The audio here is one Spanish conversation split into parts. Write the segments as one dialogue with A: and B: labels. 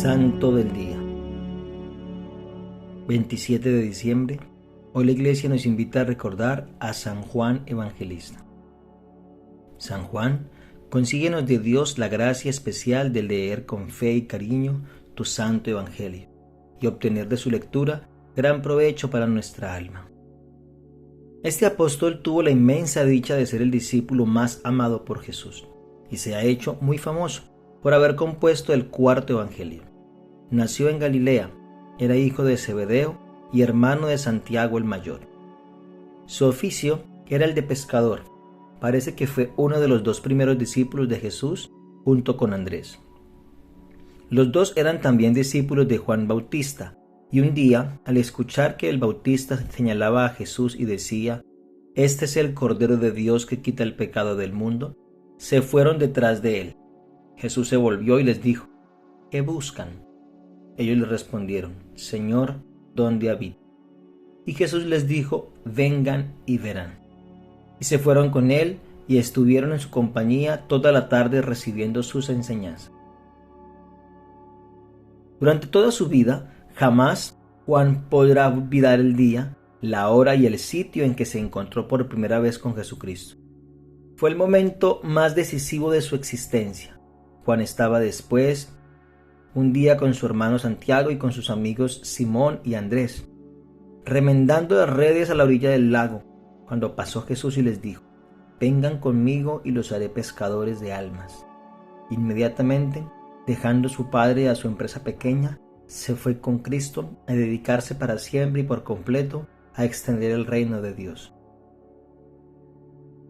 A: Santo del Día, 27 de diciembre. Hoy la Iglesia nos invita a recordar a San Juan Evangelista. San Juan, consíguenos de Dios la gracia especial de leer con fe y cariño tu Santo Evangelio y obtener de su lectura gran provecho para nuestra alma. Este apóstol tuvo la inmensa dicha de ser el discípulo más amado por Jesús y se ha hecho muy famoso por haber compuesto el cuarto Evangelio. Nació en Galilea, era hijo de Zebedeo y hermano de Santiago el mayor. Su oficio era el de pescador. Parece que fue uno de los dos primeros discípulos de Jesús junto con Andrés. Los dos eran también discípulos de Juan Bautista, y un día, al escuchar que el Bautista señalaba a Jesús y decía: «Este es el Cordero de Dios que quita el pecado del mundo», se fueron detrás de él. Jesús se volvió y les dijo: «¿Qué buscan?». Ellos le respondieron: «Señor, ¿dónde habita?». Y Jesús les dijo: «Vengan y verán». Y se fueron con él y estuvieron en su compañía toda la tarde recibiendo sus enseñanzas. Durante toda su vida, jamás Juan podrá olvidar el día, la hora y el sitio en que se encontró por primera vez con Jesucristo. Fue el momento más decisivo de su existencia. Juan estaba después un día con su hermano Santiago y con sus amigos Simón y Andrés, remendando las redes a la orilla del lago, cuando pasó Jesús y les dijo: «Vengan conmigo y los haré pescadores de almas». Inmediatamente, dejando a su padre y a su empresa pequeña, se fue con Cristo a dedicarse para siempre y por completo a extender el reino de Dios.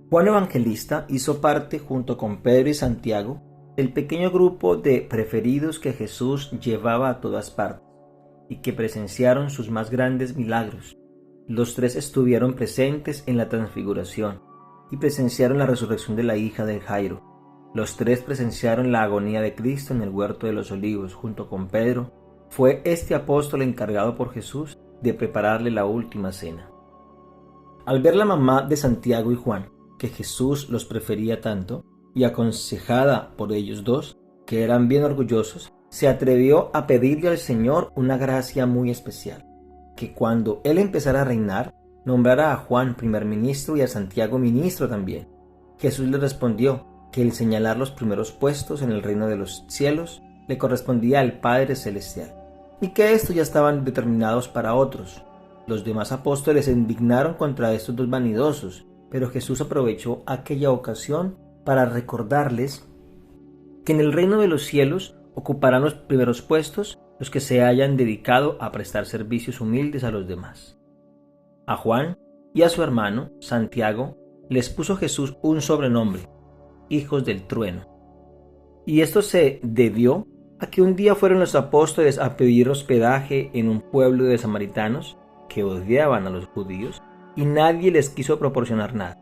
A: Juan Evangelista hizo parte, junto con Pedro y Santiago, del pequeño grupo de preferidos que Jesús llevaba a todas partes y que presenciaron sus más grandes milagros. Los tres estuvieron presentes en la transfiguración y presenciaron la resurrección de la hija de Jairo. Los tres presenciaron la agonía de Cristo en el huerto de los olivos. Junto con Pedro, fue este apóstol encargado por Jesús de prepararle la última cena. Al ver la mamá de Santiago y Juan que Jesús los prefería tanto, y aconsejada por ellos dos, que eran bien orgullosos, se atrevió a pedirle al Señor una gracia muy especial: que cuando Él empezara a reinar, nombrara a Juan primer ministro y a Santiago ministro también. Jesús le respondió que el señalar los primeros puestos en el reino de los cielos le correspondía al Padre Celestial, y que estos ya estaban determinados para otros. Los demás apóstoles se indignaron contra estos dos vanidosos, pero Jesús aprovechó aquella ocasión para recordarles que en el reino de los cielos ocuparán los primeros puestos los que se hayan dedicado a prestar servicios humildes a los demás. A Juan y a su hermano Santiago les puso Jesús un sobrenombre: hijos del trueno. Y esto se debió a que un día fueron los apóstoles a pedir hospedaje en un pueblo de samaritanos que odiaban a los judíos y nadie les quiso proporcionar nada.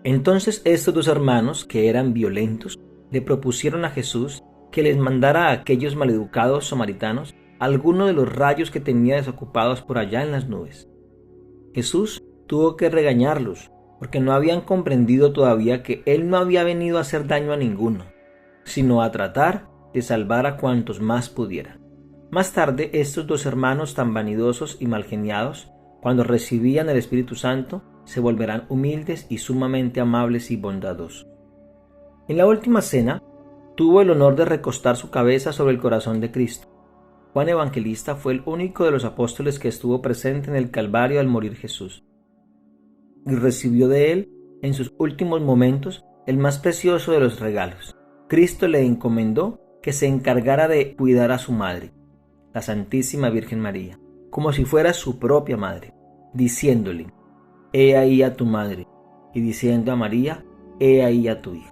A: Entonces estos dos hermanos, que eran violentos, le propusieron a Jesús que les mandara a aquellos maleducados samaritanos alguno de los rayos que tenía desocupados por allá en las nubes. Jesús tuvo que regañarlos, porque no habían comprendido todavía que Él no había venido a hacer daño a ninguno, sino a tratar de salvar a cuantos más pudieran. Más tarde, estos dos hermanos tan vanidosos y malgeniados, cuando recibían el Espíritu Santo, se volverán humildes y sumamente amables y bondadosos. En la última cena, tuvo el honor de recostar su cabeza sobre el corazón de Cristo. Juan Evangelista fue el único de los apóstoles que estuvo presente en el Calvario al morir Jesús, y recibió de él, en sus últimos momentos, el más precioso de los regalos. Cristo le encomendó que se encargara de cuidar a su madre, la Santísima Virgen María, como si fuera su propia madre, diciéndole: «He ahí a tu madre», y diciendo a María: «He ahí a tu hija».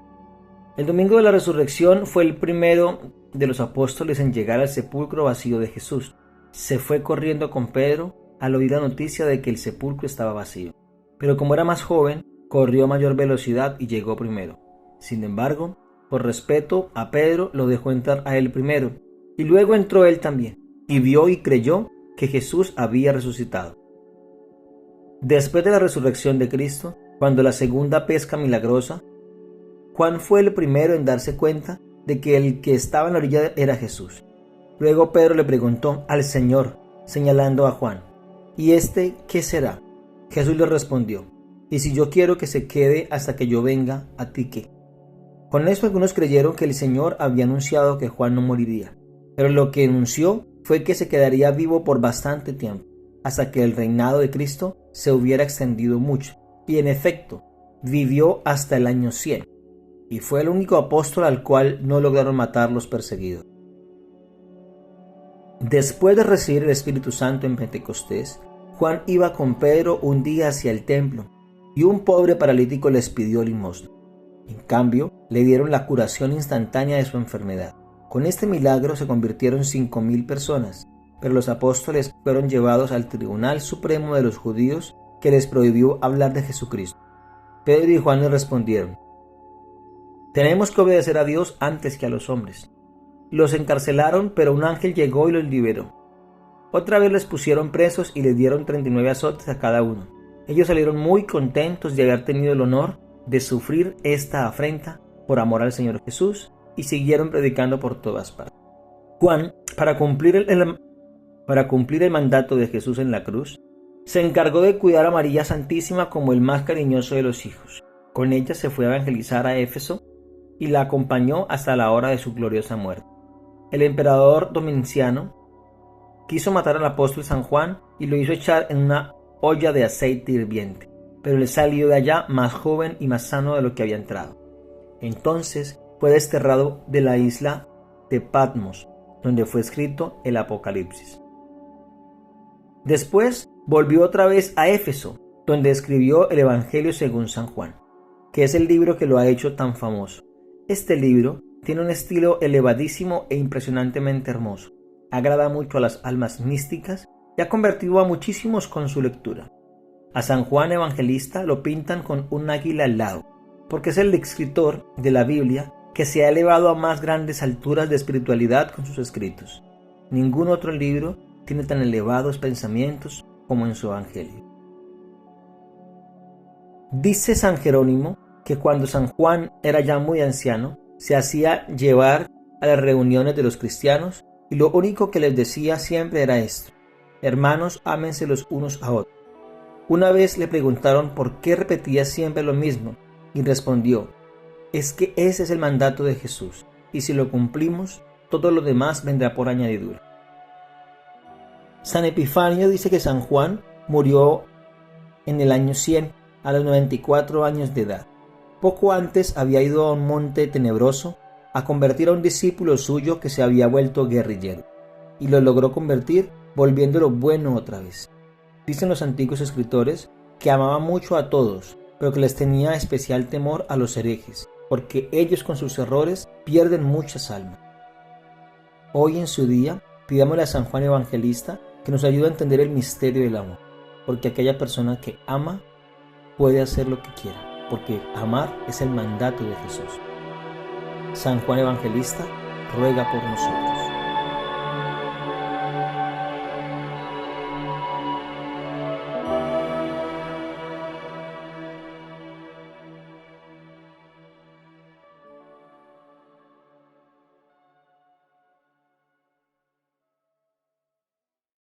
A: El domingo de la resurrección fue el primero de los apóstoles en llegar al sepulcro vacío de Jesús. Se fue corriendo con Pedro al oír la noticia de que el sepulcro estaba vacío, pero como era más joven, corrió a mayor velocidad y llegó primero. Sin embargo, por respeto a Pedro, lo dejó entrar a él primero, y luego entró él también, y vio y creyó que Jesús había resucitado. Después de la resurrección de Cristo, cuando la segunda pesca milagrosa, Juan fue el primero en darse cuenta de que el que estaba en la orilla era Jesús. Luego Pedro le preguntó al Señor, señalando a Juan: ¿y este qué será? Jesús le respondió: ¿y si yo quiero que se quede hasta que yo venga, a ti qué? Con esto algunos creyeron que el Señor había anunciado que Juan no moriría, pero lo que anunció fue que se quedaría vivo por bastante tiempo, hasta que el reinado de Cristo se hubiera extendido mucho. Y en efecto, vivió hasta el año 100, y fue el único apóstol al cual no lograron matar los perseguidos. Después de recibir el Espíritu Santo en Pentecostés, Juan iba con Pedro un día hacia el templo, y un pobre paralítico les pidió limosna. En cambio, le dieron la curación instantánea de su enfermedad. Con este milagro se convirtieron 5,000 personas, pero los apóstoles fueron llevados al Tribunal Supremo de los Judíos, que les prohibió hablar de Jesucristo. Pedro y Juan le respondieron: tenemos que obedecer a Dios antes que a los hombres. Los encarcelaron, pero un ángel llegó y los liberó. Otra vez les pusieron presos y les dieron 39 azotes a cada uno. Ellos salieron muy contentos de haber tenido el honor de sufrir esta afrenta por amor al Señor Jesús, y siguieron predicando por todas partes. Juan, para cumplir el mandato de Jesús en la cruz, se encargó de cuidar a María Santísima como el más cariñoso de los hijos. Con ella se fue a evangelizar a Éfeso y la acompañó hasta la hora de su gloriosa muerte. El emperador Domiciano quiso matar al apóstol San Juan y lo hizo echar en una olla de aceite hirviente, pero él salió de allá más joven y más sano de lo que había entrado. Entonces fue desterrado de la isla de Patmos, donde fue escrito el Apocalipsis. Después volvió otra vez a Éfeso, donde escribió el Evangelio según San Juan, que es el libro que lo ha hecho tan famoso. Este libro tiene un estilo elevadísimo e impresionantemente hermoso. Agrada mucho a las almas místicas y ha convertido a muchísimos con su lectura. A San Juan Evangelista lo pintan con un águila al lado, porque es el escritor de la Biblia que se ha elevado a más grandes alturas de espiritualidad con sus escritos. Ningún otro libro tiene tan elevados pensamientos como en su Evangelio. Dice San Jerónimo que cuando San Juan era ya muy anciano, se hacía llevar a las reuniones de los cristianos y lo único que les decía siempre era esto: hermanos, ámense los unos a otros. Una vez le preguntaron por qué repetía siempre lo mismo y respondió: es que ese es el mandato de Jesús, y si lo cumplimos, todo lo demás vendrá por añadidura. San Epifanio dice que San Juan murió en el año 100, a los 94 años de edad. Poco antes había ido a un monte tenebroso a convertir a un discípulo suyo que se había vuelto guerrillero, y lo logró convertir volviéndolo bueno otra vez. Dicen los antiguos escritores que amaba mucho a todos, pero que les tenía especial temor a los herejes, porque ellos con sus errores pierden muchas almas. Hoy en su día, pidámosle a San Juan Evangelista que nos ayude a entender el misterio del amor, porque aquella persona que ama puede hacer lo que quiera, porque amar es el mandato de Jesús. San Juan Evangelista ruega por nosotros.